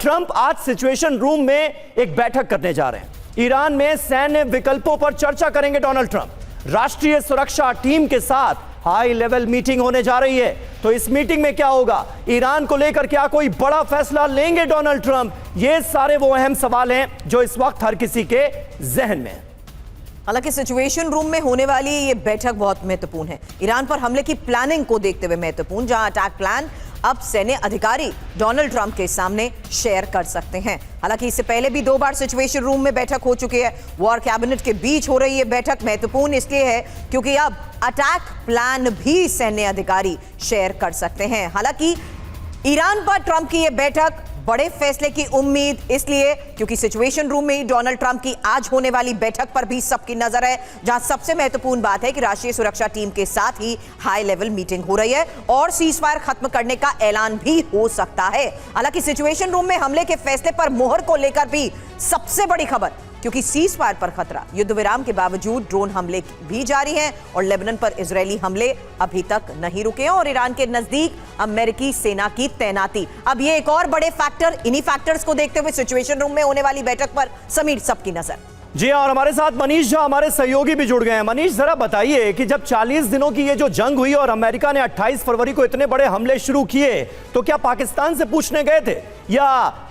Trump आज situation room में एक बैठक करने जा रहे हैं। ईरान में सैन्य विकल्पों पर चर्चा करेंगे डोनाल्ड ट्रंप। राष्ट्रीय सुरक्षा टीम के साथ हाई लेवल मीटिंग होने जा रही है। तो इस मीटिंग में क्या होगा, ईरान को लेकर क्या कोई बड़ा फैसला लेंगे डोनाल्ड ट्रंप? ये सारे वो अहम सवाल हैं जो इस वक्त हर किसी के जहन में है। हालांकि सिचुएशन रूम में होने वाली ये बैठक बहुत महत्वपूर्ण है। ईरान पर हमले की प्लानिंग को देखते हुए महत्वपूर्ण, जहां अटैक प्लान अब सैन्य अधिकारी डोनाल्ड ट्रंप के सामने शेयर कर सकते हैं। हालांकि इससे पहले भी 2 बार सिचुएशन रूम में बैठक हो चुकी है। वॉर कैबिनेट के बीच हो रही है बैठक। महत्वपूर्ण इसलिए है क्योंकि अब अटैक प्लान भी सैन्य अधिकारी शेयर कर सकते हैं। हालांकि ईरान पर ट्रंप की यह बैठक बड़े फैसले की उम्मीद इसलिए क्योंकि सिचुएशन रूम में ही डोनाल्ड ट्रंप की आज होने वाली बैठक पर भी सबकी नजर है, जहां सबसे महत्वपूर्ण बात है कि राष्ट्रीय सुरक्षा टीम के साथ ही हाई लेवल मीटिंग हो रही है और सीजफायर खत्म करने का ऐलान भी हो सकता है। हालांकि सिचुएशन रूम में हमले के फैसले पर मोहर को लेकर भी सबसे बड़ी खबर, क्योंकि सीज फायर पर खतरा, युद्ध विराम के बावजूद ड्रोन हमले भी जारी हैं और लेबनान पर इजरायली हमले अभी तक नहीं रुके हैं और ईरान के नजदीक अमेरिकी सेना की तैनाती। अब ये एक और बड़े फैक्टर, इन्हीं फैक्टर्स को देखते हुए सिचुएशन रूम में होने वाली बैठक पर समीर सबकी नजर। जी और हमारे साथ मनीष जो हमारे सहयोगी भी जुड़ गए हैं। मनीष, जरा बताइए कि जब 40 दिनों की ये जो जंग हुई और अमेरिका ने 28 फरवरी को इतने बड़े हमले शुरू किए, तो क्या पाकिस्तान से पूछने गए थे या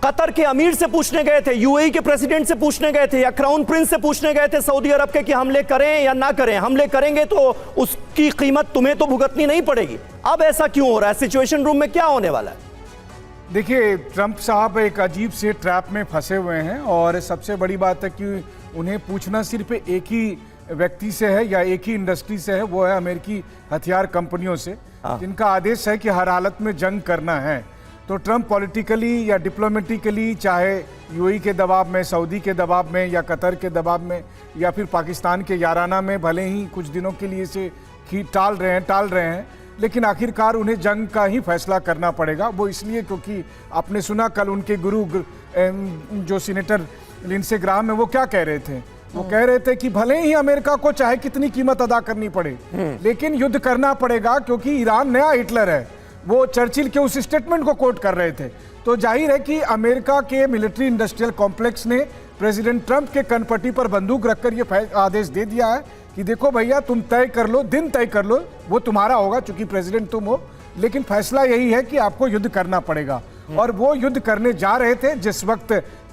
कतर के अमीर से पूछने गए थे, यूएई के प्रेसिडेंट से पूछने गए थे या क्राउन प्रिंस से पूछने गए थे सऊदी अरब के कि हमले करें या ना करें? हमले करेंगे तो उसकी कीमत तुम्हें तो भुगतनी नहीं पड़ेगी। अब ऐसा क्यों हो रहा है? सिचुएशन रूम में क्या होने वाला है? देखिए, ट्रंप साहब एक अजीब से ट्रैप में फंसे हुए हैं और सबसे बड़ी बात है कि उन्हें पूछना सिर्फ एक ही व्यक्ति से है या एक ही इंडस्ट्री से है, वो है अमेरिकी हथियार कंपनियों से, जिनका आदेश है कि हर हालत में जंग करना है। तो ट्रंप पॉलिटिकली या डिप्लोमेटिकली, चाहे यूएई के दबाव में, सऊदी के दबाव में या कतर के दबाव में या फिर पाकिस्तान के याराना में, भले ही कुछ दिनों के लिए से टाल रहे हैं, लेकिन आखिरकार उन्हें जंग का ही फैसला करना पड़ेगा। वो इसलिए क्योंकि आपने सुना कल उनके गुरु जो सीनेटर लिंडसे ग्राहम है, वो क्या कह रहे थे? वो कह रहे थे कि भले ही अमेरिका को चाहे कितनी कीमत अदा करनी पड़े, लेकिन युद्ध करना पड़ेगा क्योंकि ईरान नया हिटलर है। वो चर्चिल के उस स्टेटमेंट को कोट कर रहे थे। तो जाहिर है कि अमेरिका के मिलिट्री इंडस्ट्रियल कॉम्प्लेक्स ने प्रेसिडेंट ट्रंप के कनपट्टी पर बंदूक रखकर ये आदेश दे दिया है कि देखो भैया, तुम तय कर लो, दिन तय कर लो, वो तुम्हारा होगा चूंकि प्रेसिडेंट तुम हो, लेकिन फैसला यही है कि आपको युद्ध करना पड़ेगा। और वो युद्ध करने जा रहे थे जिस वक्त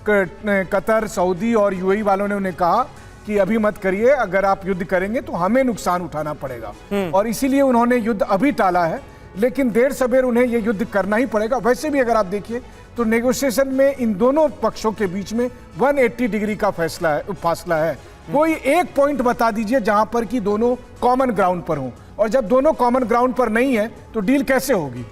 कतर, सऊदी और यूएई वालों ने उन्हें कहा कि अभी मत करिए, अगर आप युद्ध करेंगे तो हमें नुकसान उठाना पड़ेगा, और इसीलिए उन्होंने युद्ध अभी टाला है। लेकिन देर सवेर उन्हें यह युद्ध करना ही पड़ेगा। वैसे भी अगर आप देखिए तो नेगोशिएशन में इन दोनों पक्षों के बीच में 180 डिग्री का फासला है। कोई एक पॉइंट बता दीजिए जहां पर कि दोनों कॉमन ग्राउंड पर हों, और जब दोनों कॉमन ग्राउंड पर नहीं है तो डील कैसे होगी?